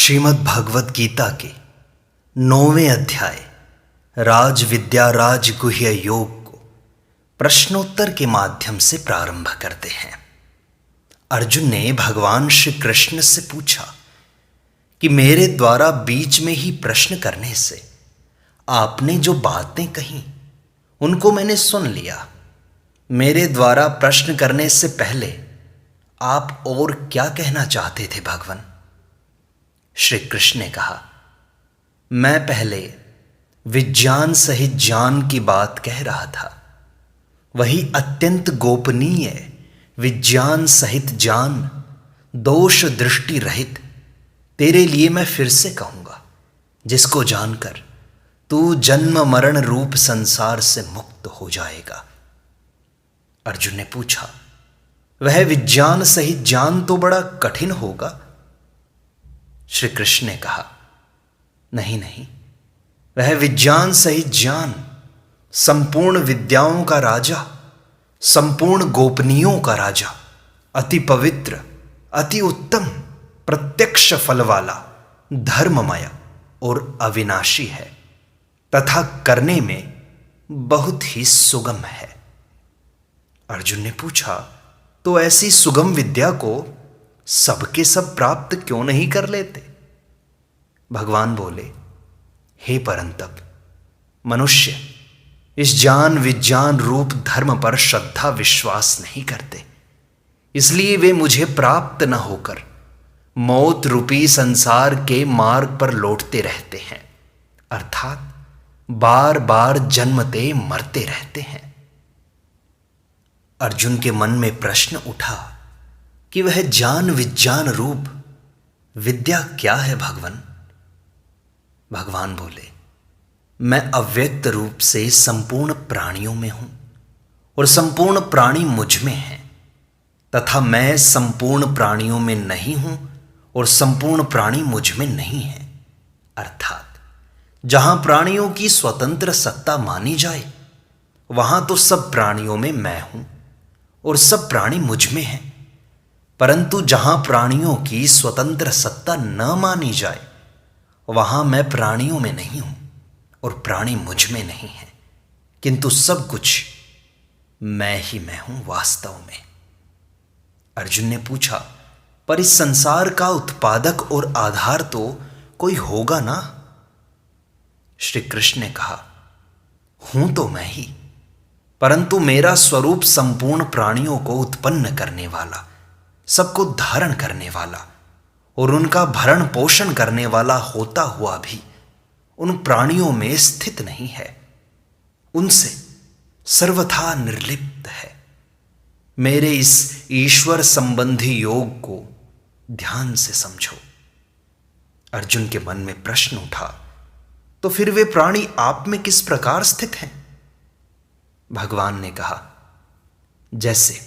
श्रीमद् भगवत गीता के 9वें अध्याय राज विद्या राज गुह्य योग को प्रश्नोत्तर के माध्यम से प्रारंभ करते हैं। अर्जुन ने भगवान श्री कृष्ण से पूछा कि मेरे द्वारा बीच में ही प्रश्न करने से आपने जो बातें कही उनको मैंने सुन लिया। मेरे द्वारा प्रश्न करने से पहले आप और क्या कहना चाहते थे भगवान? श्री कृष्ण ने कहा, मैं पहले विज्ञान सहित ज्ञान की बात कह रहा था, वही अत्यंत गोपनीय विज्ञान सहित ज्ञान दोष दृष्टि रहित तेरे लिए मैं फिर से कहूंगा, जिसको जानकर तू जन्म मरण रूप संसार से मुक्त हो जाएगा। अर्जुन ने पूछा, वह विज्ञान सहित ज्ञान तो बड़ा कठिन होगा। श्री कृष्ण ने कहा, नहीं नहीं, वह विज्ञान सहित ज्ञान संपूर्ण विद्याओं का राजा, संपूर्ण गोपनीयों का राजा, अति पवित्र, अति उत्तम, प्रत्यक्ष फल वाला, धर्ममय और अविनाशी है तथा करने में बहुत ही सुगम है। अर्जुन ने पूछा, तो ऐसी सुगम विद्या को सबके सब प्राप्त क्यों नहीं कर लेते? भगवान बोले, हे परंतप, मनुष्य इस ज्ञान विज्ञान रूप धर्म पर श्रद्धा विश्वास नहीं करते, इसलिए वे मुझे प्राप्त न होकर मौत रूपी संसार के मार्ग पर लौटते रहते हैं, अर्थात बार बार जन्मते मरते रहते हैं। अर्जुन के मन में प्रश्न उठा कि वह ज्ञान विज्ञान रूप विद्या क्या है भगवान? भगवान बोले, मैं अव्यक्त रूप से संपूर्ण प्राणियों में हूं और संपूर्ण प्राणी मुझ में हैं, तथा मैं संपूर्ण प्राणियों में नहीं हूं और संपूर्ण प्राणी मुझ में नहीं है। अर्थात जहां प्राणियों की स्वतंत्र सत्ता मानी जाए वहां तो सब प्राणियों में मैं हूं और सब प्राणी मुझ में हैं, परंतु जहां प्राणियों की स्वतंत्र सत्ता न मानी जाए वहां मैं प्राणियों में नहीं हूं और प्राणी मुझ में नहीं है, किंतु सब कुछ मैं ही मैं हूं वास्तव में। अर्जुन ने पूछा, पर इस संसार का उत्पादक और आधार तो कोई होगा ना? श्री कृष्ण ने कहा, हूं तो मैं ही, परंतु मेरा स्वरूप संपूर्ण प्राणियों को उत्पन्न करने वाला, सबको धारण करने वाला और उनका भरण पोषण करने वाला होता हुआ भी उन प्राणियों में स्थित नहीं है, उनसे सर्वथा निर्लिप्त है। मेरे इस ईश्वर संबंधी योग को ध्यान से समझो। अर्जुन के मन में प्रश्न उठा, तो फिर वे प्राणी आप में किस प्रकार स्थित हैं? भगवान ने कहा, जैसे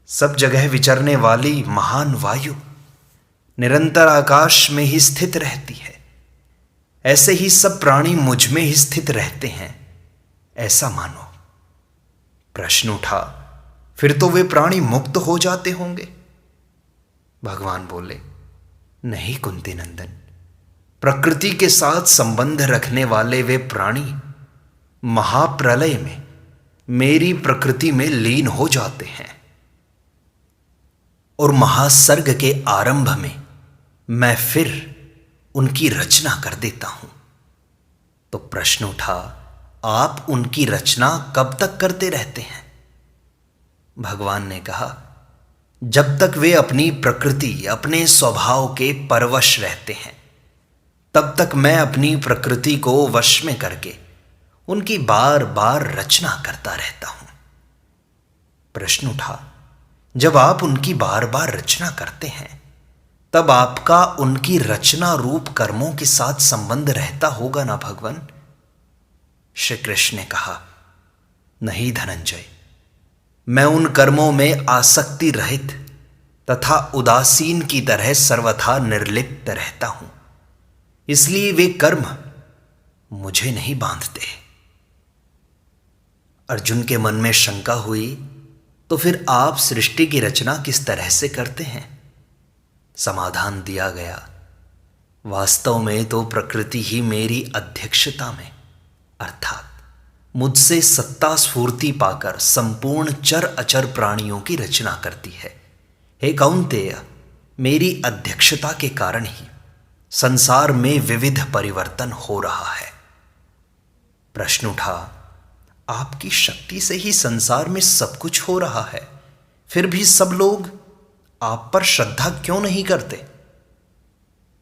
सब जगह विचरने वाली महान वायु निरंतर आकाश में ही स्थित रहती है, ऐसे ही सब प्राणी मुझ में ही स्थित रहते हैं, ऐसा मानो। प्रश्न उठा, फिर तो वे प्राणी मुक्त हो जाते होंगे? भगवान बोले, नहीं कुंती नंदन, प्रकृति के साथ संबंध रखने वाले वे प्राणी महाप्रलय में मेरी प्रकृति में लीन हो जाते हैं और महासर्ग के आरंभ में मैं फिर उनकी रचना कर देता हूं। तो प्रश्न उठा, आप उनकी रचना कब तक करते रहते हैं? भगवान ने कहा, जब तक वे अपनी प्रकृति अपने स्वभाव के परवश रहते हैं तब तक मैं अपनी प्रकृति को वश में करके उनकी बार बार रचना करता रहता हूं। प्रश्न उठा, जब आप उनकी बार बार रचना करते हैं तब आपका उनकी रचना रूप कर्मों के साथ संबंध रहता होगा ना भगवान? श्री कृष्ण ने कहा, नहीं धनंजय, मैं उन कर्मों में आसक्ति रहित तथा उदासीन की तरह सर्वथा निर्लिप्त रहता हूं, इसलिए वे कर्म मुझे नहीं बांधते। अर्जुन के मन में शंका हुई, तो फिर आप सृष्टि की रचना किस तरह से करते हैं? समाधान दिया गया वास्तव में तो प्रकृति ही मेरी अध्यक्षता में अर्थात मुझसे सत्ता स्फूर्ति पाकर संपूर्ण चर अचर प्राणियों की रचना करती है। हे कौन्तेय, मेरी अध्यक्षता के कारण ही संसार में विविध परिवर्तन हो रहा है। प्रश्न उठा, आपकी शक्ति से ही संसार में सब कुछ हो रहा है, फिर भी सब लोग आप पर श्रद्धा क्यों नहीं करते?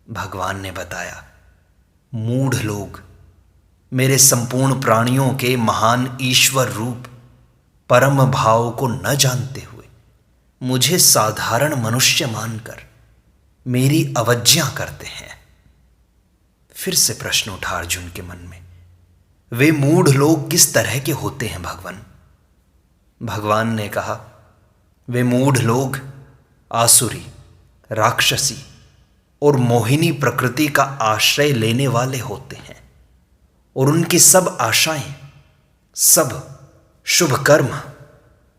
भगवान ने बताया, मूढ़ लोग मेरे संपूर्ण प्राणियों के महान ईश्वर रूप परम भाव को न जानते हुए मुझे साधारण मनुष्य मानकर मेरी अवज्ञा करते हैं। फिर से प्रश्न उठा अर्जुन के मन में, वे मूढ़ लोग किस तरह के होते हैं भगवान? भगवान ने कहा, वे मूढ़ लोग आसुरी, राक्षसी और मोहिनी प्रकृति का आश्रय लेने वाले होते हैं और उनकी सब आशाएं, सब शुभ कर्म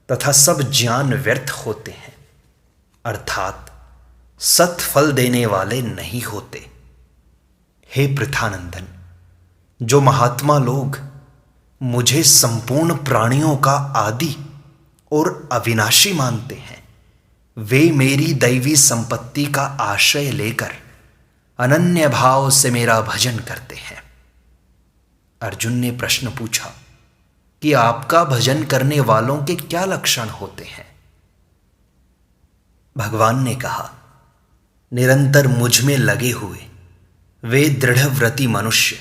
तथा सब ज्ञान व्यर्थ होते हैं, अर्थात सत फल देने वाले नहीं होते। हे पृथानंदन, जो महात्मा लोग मुझे संपूर्ण प्राणियों का आदि और अविनाशी मानते हैं, वे मेरी दैवी संपत्ति का आश्रय लेकर अनन्य भाव से मेरा भजन करते हैं। अर्जुन ने प्रश्न पूछा कि आपका भजन करने वालों के क्या लक्षण होते हैं? भगवान ने कहा, निरंतर मुझ में लगे हुए वे दृढ़व्रती मनुष्य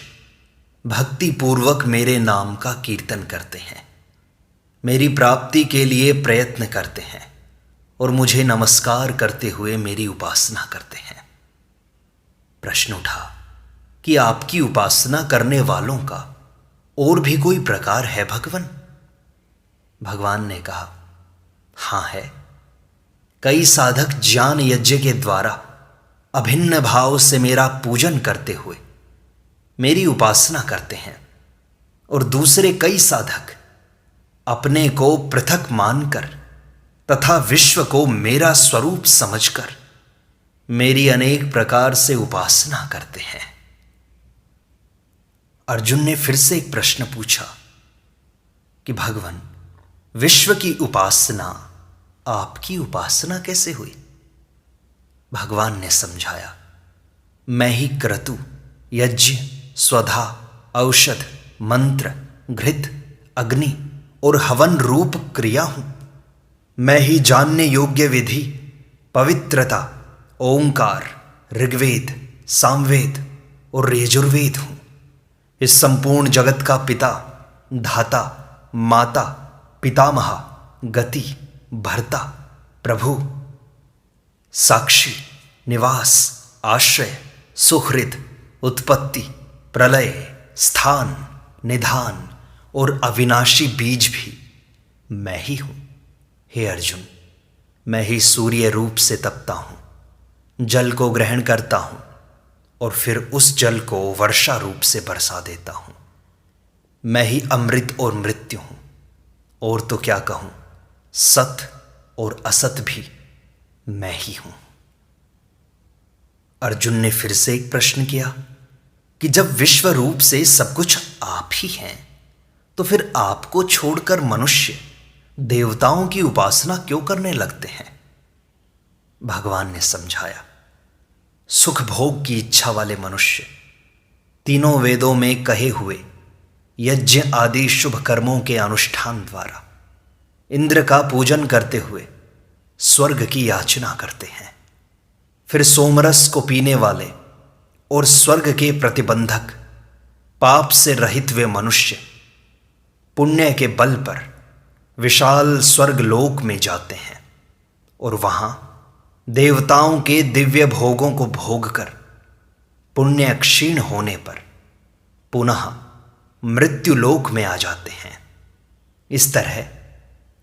भक्ति पूर्वक मेरे नाम का कीर्तन करते हैं, मेरी प्राप्ति के लिए प्रयत्न करते हैं और मुझे नमस्कार करते हुए मेरी उपासना करते हैं। प्रश्न उठा कि आपकी उपासना करने वालों का और भी कोई प्रकार है भगवान? भगवान ने कहा, हां है। कई साधक ज्ञान यज्ञ के द्वारा अभिन्न भाव से मेरा पूजन करते हुए मेरी उपासना करते हैं और दूसरे कई साधक अपने को पृथक मानकर तथा विश्व को मेरा स्वरूप समझकर मेरी अनेक प्रकार से उपासना करते हैं। अर्जुन ने फिर से एक प्रश्न पूछा कि भगवान, विश्व की उपासना आपकी उपासना कैसे हुई? भगवान ने समझाया, मैं ही क्रतु, यज्ञ, स्वधा, औषध, मंत्र, घृत, अग्नि और हवन रूप क्रिया हूं। मैं ही जानने योग्य विधि, पवित्रता, ओंकार, ऋग्वेद, सामवेद और यजुर्वेद हूं। इस संपूर्ण जगत का पिता, धाता, माता, पितामह, गति, भर्ता, प्रभु, साक्षी, निवास, आश्रय, सुहृद, उत्पत्ति, प्रलय, स्थान, निधान और अविनाशी बीज भी मैं ही हूं। हे अर्जुन, मैं ही सूर्य रूप से तपता हूं, जल को ग्रहण करता हूं और फिर उस जल को वर्षा रूप से बरसा देता हूं। मैं ही अमृत और मृत्यु हूं, और तो क्या कहूं, सत और असत भी मैं ही हूं। अर्जुन ने फिर से एक प्रश्न किया कि जब विश्व रूप से सब कुछ आप ही हैं, तो फिर आपको छोड़कर मनुष्य देवताओं की उपासना क्यों करने लगते हैं? भगवान ने समझाया, सुख भोग की इच्छा वाले मनुष्य तीनों वेदों में कहे हुए यज्ञ आदि शुभ कर्मों के अनुष्ठान द्वारा इंद्र का पूजन करते हुए स्वर्ग की याचना करते हैं। फिर सोमरस को पीने वाले और स्वर्ग के प्रतिबंधक पाप से रहित वे मनुष्य पुण्य के बल पर विशाल स्वर्ग लोक में जाते हैं और वहां देवताओं के दिव्य भोगों को भोगकर पुण्य क्षीण होने पर पुनः मृत्यु लोक में आ जाते हैं। इस तरह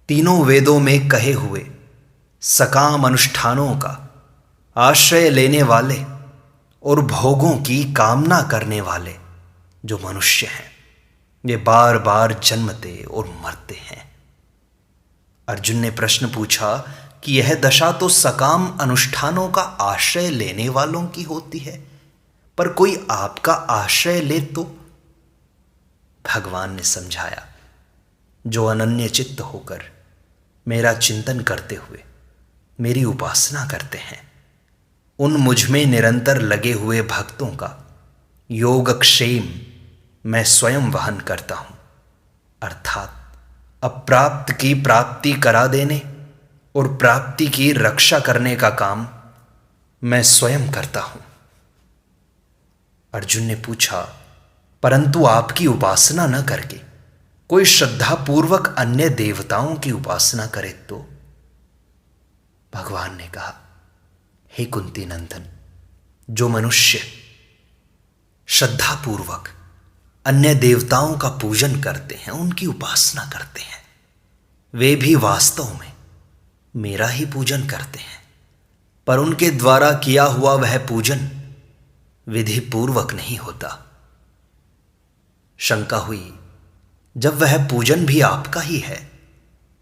तीनों वेदों में कहे हुए सकाम अनुष्ठानों का आश्रय लेने वाले और भोगों की कामना करने वाले जो मनुष्य हैं, ये बार बार जन्मते और मरते हैं। अर्जुन ने प्रश्न पूछा कि यह दशा तो सकाम अनुष्ठानों का आश्रय लेने वालों की होती है, पर कोई आपका आश्रय ले तो? भगवान ने समझाया, जो अनन्य चित्त होकर मेरा चिंतन करते हुए मेरी उपासना करते हैं, उन मुझ में निरंतर लगे हुए भक्तों का योगक्षेम मैं स्वयं वहन करता हूं। अर्थात अप्राप्त की प्राप्ति करा देने और प्राप्ति की रक्षा करने का काम मैं स्वयं करता हूं। अर्जुन ने पूछा, परंतु आपकी उपासना न करके कोई श्रद्धापूर्वक अन्य देवताओं की उपासना करे तो? भगवान ने कहा, हे कुंती नंदन, जो मनुष्य श्रद्धापूर्वक अन्य देवताओं का पूजन करते हैं, उनकी उपासना करते हैं, वे भी वास्तव में मेरा ही पूजन करते हैं, पर उनके द्वारा किया हुआ वह पूजन विधि पूर्वक नहीं होता। शंका हुई, जब वह पूजन भी आपका ही है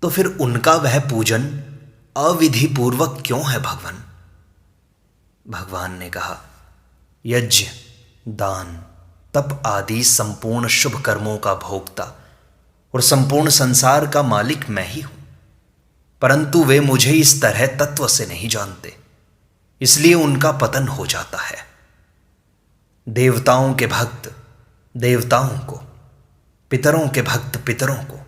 तो फिर उनका वह पूजन अविधि पूर्वक क्यों है भगवान? भगवान ने कहा, यज्ञ, दान, तप आदि संपूर्ण शुभ कर्मों का भोक्ता और संपूर्ण संसार का मालिक मैं ही हूं, परंतु वे मुझे इस तरह तत्व से नहीं जानते, इसलिए उनका पतन हो जाता है। देवताओं के भक्त देवताओं को, पितरों के भक्त पितरों को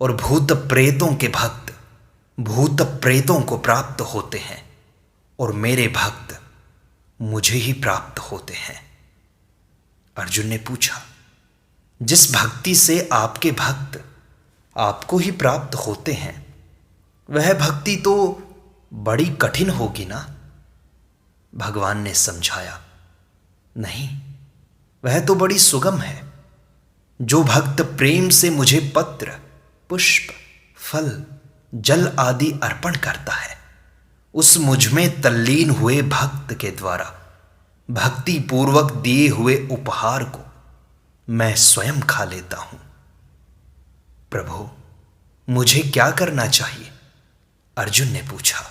और भूत प्रेतों के भक्त भूत प्रेतों को प्राप्त होते हैं, और मेरे भक्त मुझे ही प्राप्त होते हैं। अर्जुन ने पूछा, जिस भक्ति से आपके भक्त आपको ही प्राप्त होते हैं, वह भक्ति तो बड़ी कठिन होगी ना? भगवान ने समझाया, नहीं, वह तो बड़ी सुगम है। जो भक्त प्रेम से मुझे पत्र, पुष्प, फल, जल आदि अर्पण करता है, उस मुझ में तल्लीन हुए भक्त के द्वारा भक्ति पूर्वक दिए हुए उपहार को मैं स्वयं खा लेता हूं। प्रभु, मुझे क्या करना चाहिए? अर्जुन ने पूछा।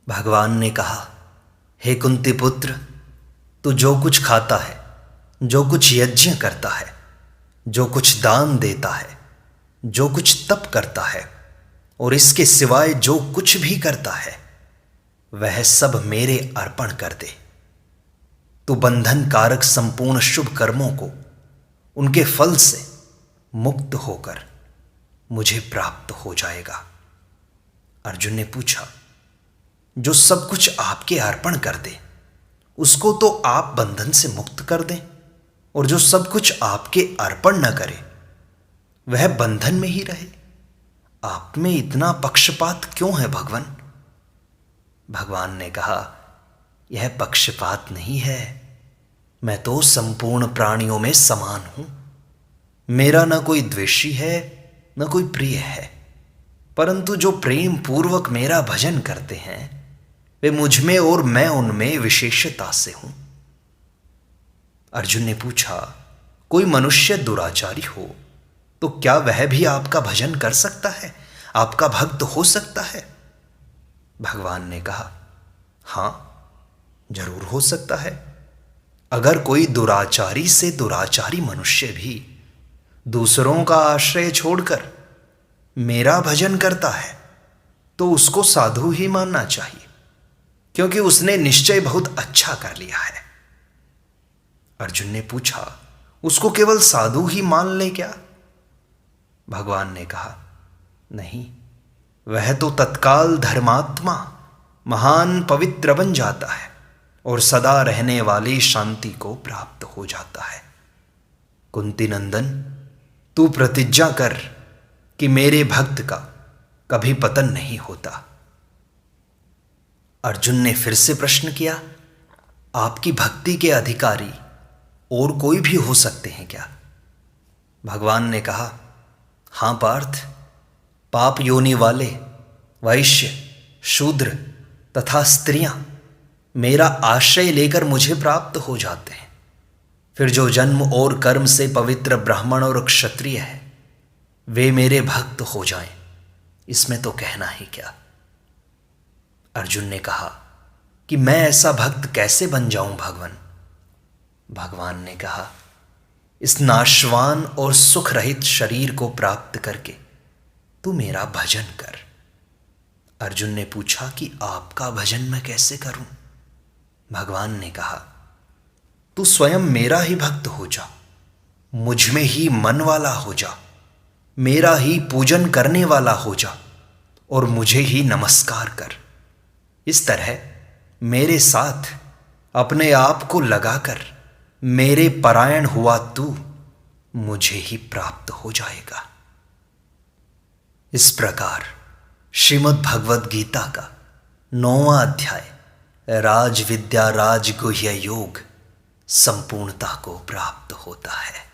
भगवान ने कहा, हे कुंती पुत्र, तू जो कुछ खाता है, जो कुछ यज्ञ करता है, जो कुछ दान देता है, जो कुछ तप करता है और इसके सिवाय जो कुछ भी करता है, वह सब मेरे अर्पण कर दे। तो बंधन कारक संपूर्ण शुभ कर्मों को उनके फल से मुक्त होकर मुझे प्राप्त हो जाएगा। अर्जुन ने पूछा, जो सब कुछ आपके अर्पण कर दे, उसको तो आप बंधन से मुक्त कर दें, और जो सब कुछ आपके अर्पण न करे, वह बंधन में ही रहे। आप में इतना पक्षपात क्यों है भगवान? भगवान ने कहा, यह पक्षपात नहीं है, मैं तो संपूर्ण प्राणियों में समान हूं। मेरा न कोई द्वेषी है, न कोई प्रिय है, परंतु जो प्रेम पूर्वक मेरा भजन करते हैं, वे मुझ में और मैं उनमें विशेषता से हूं। अर्जुन ने पूछा, कोई मनुष्य दुराचारी हो तो क्या वह भी आपका भजन कर सकता है, आपका भक्त हो सकता है? भगवान ने कहा, हां, जरूर हो सकता है। अगर कोई दुराचारी से दुराचारी मनुष्य भी दूसरों का आश्रय छोड़कर मेरा भजन करता है, तो उसको साधु ही मानना चाहिए, क्योंकि उसने निश्चय बहुत अच्छा कर लिया है। अर्जुन ने पूछा, उसको केवल साधु ही मान ले क्या? भगवान ने कहा, नहीं, वह तो तत्काल धर्मात्मा महान पवित्र बन जाता है और सदा रहने वाली शांति को प्राप्त हो जाता है। कुंती नंदन, तू प्रतिज्ञा कर कि मेरे भक्त का कभी पतन नहीं होता। अर्जुन ने फिर से प्रश्न किया, आपकी भक्ति के अधिकारी और कोई भी हो सकते हैं क्या? भगवान ने कहा, हां पार्थ, पाप योनि वाले वैश्य, शूद्र तथा स्त्रियां मेरा आश्रय लेकर मुझे प्राप्त हो जाते हैं। फिर जो जन्म और कर्म से पवित्र ब्राह्मण और क्षत्रिय है, वे मेरे भक्त हो जाएं, इसमें तो कहना ही क्या। अर्जुन ने कहा, कि मैं ऐसा भक्त कैसे बन जाऊं भगवान। भगवान ने कहा, इस नाशवान और सुख रहित शरीर को प्राप्त करके तू मेरा भजन कर। अर्जुन ने पूछा कि आपका भजन मैं कैसे करूं। भगवान ने कहा, तू स्वयं मेरा ही भक्त हो जा, मुझ में ही मन वाला हो जा, मेरा ही पूजन करने वाला हो जा और मुझे ही नमस्कार कर। इस तरह मेरे साथ अपने आप को लगाकर मेरे परायण हुआ तू मुझे ही प्राप्त हो जाएगा। इस प्रकार श्रीमद् भगवद गीता का 9वां अध्याय राज विद्या राज गुह्य योग संपूर्णता को प्राप्त होता है।